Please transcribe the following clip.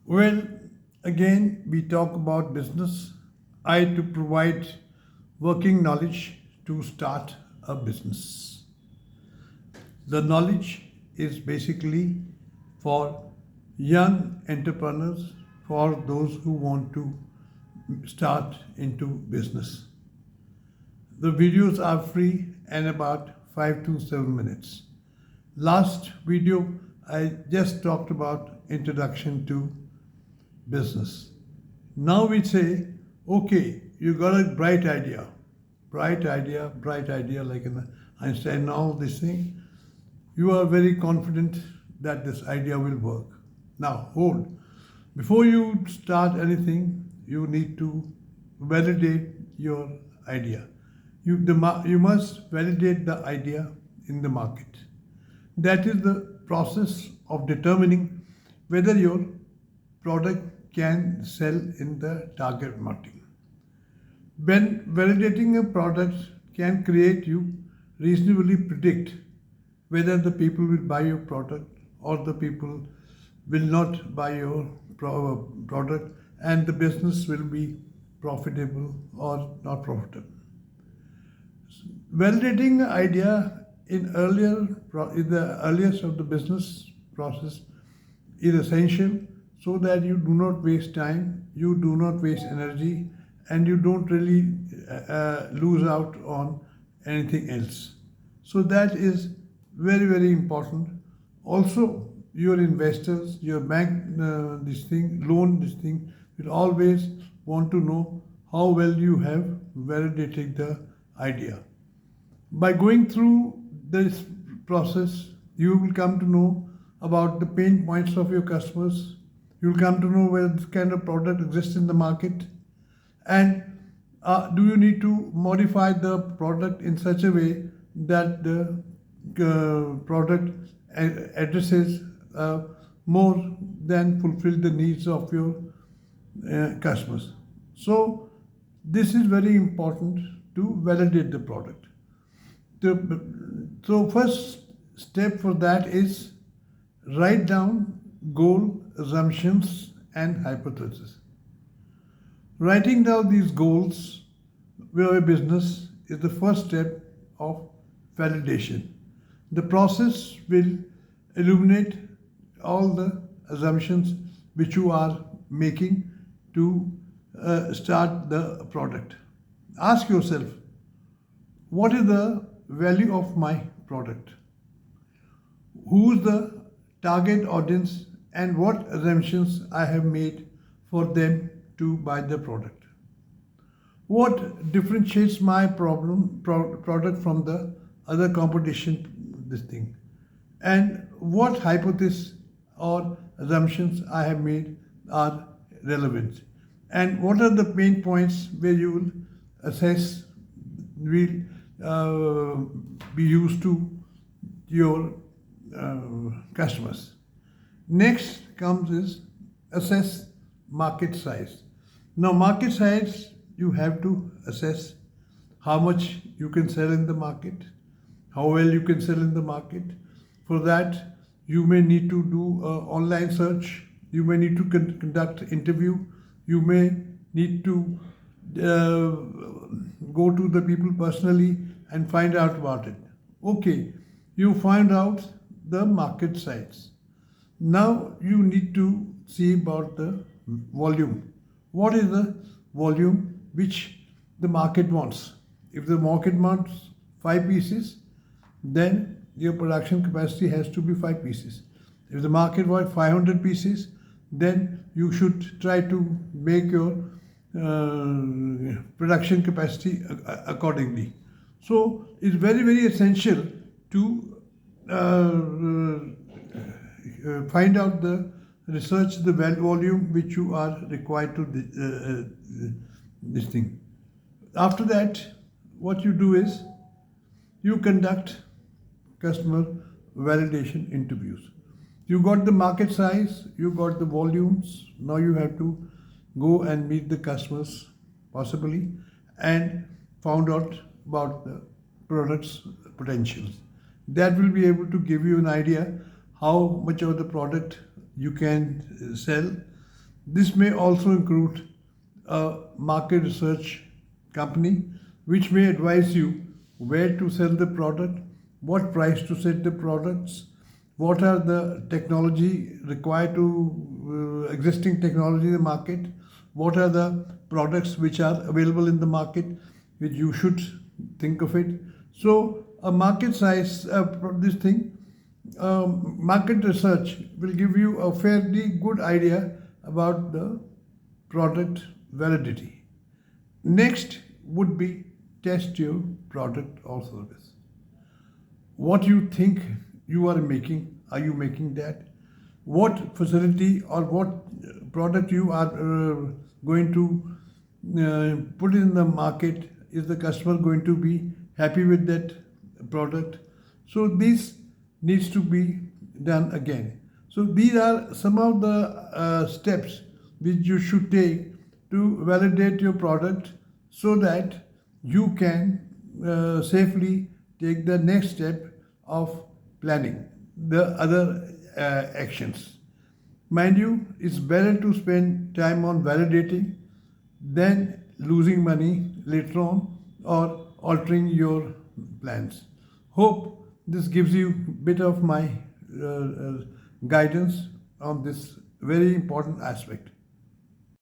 Well, again, we talk about business. I to provide working knowledge to start a business. The knowledge is basically for young entrepreneurs, for those who want to start into business. The videos are free and about 5 to 7 minutes. Last video I just talked about introduction to business. Now we say, okay, you got a bright idea, like in Einstein, now this thing. You are very confident that this idea will work. Now, hold. Before you start anything, you need to validate your idea. You must validate the idea in the market. That is the process of determining whether your product can sell in the target market. When validating a product can create you reasonably predict whether the people will buy your product or the people will not buy your product, and the business will be profitable or not profitable. Validating the idea in the earliest of the business process is essential so that you do not waste time, you do not waste energy, and you don't really lose out on anything else. So that is very, very important. Also, your investors, your bank, this thing, will always want to know how well you have validated the idea. By going through this process, you will come to know about the pain points of your customers. You will come to know whether this kind of product exists in the market, and do you need to modify the product in such a way that the product addresses more than fulfill the needs of your customers. So this is very important to validate the product. So first step for that is write down goal, assumptions, and hypothesis. Writing down these goals for a business is the first step of validation. The process will illuminate all the assumptions which you are making to start the product. Ask yourself, what is the value of my product? Who is the target audience and what assumptions I have made for them to buy the product? What differentiates my product from the other competition, this thing? And what hypotheses or assumptions I have made are relevant? And what are the pain points where you will assess will be used to your customers? Next comes is assess market size. Now, market size, you have to assess how much you can sell in the market, how well you can sell in the market. For that, you may need to do online search, you may need to conduct interview, you may need to go to the people personally and find out about it. Okay, you find out the market size. Now you need to see about the volume. What is the volume which the market wants? If the market wants 5 pieces, then your production capacity has to be 5 pieces. If the market wants 500 pieces, then you should try to make your production capacity accordingly. So it's very, very essential to find out the research the volume which you are required to this thing. After that, what you do is you conduct customer validation interviews. You got the market size, you got the volumes. Now you have to go and meet the customers possibly and found out about the product's potentials. That will be able to give you an idea how much of the product you can sell, This may also include a market research company which may advise you where to sell the product, what price to set the products, what are the technology required to existing technology in the market, what are the products which are available in the market which you should think of it. So a market size, this thing, market research will give you a fairly good idea about the product validity. Next would be test your product or service. What you think you are making, are you making that? What facility or what product you are going to put in the market, is the customer going to be happy with that product? So this needs to be done again. So these are some of the steps which you should take to validate your product so that you can safely take the next step of planning the other actions. Mind you, it's better to spend time on validating than losing money later on or altering your plans. Hope this gives you a bit of my guidance on this very important aspect.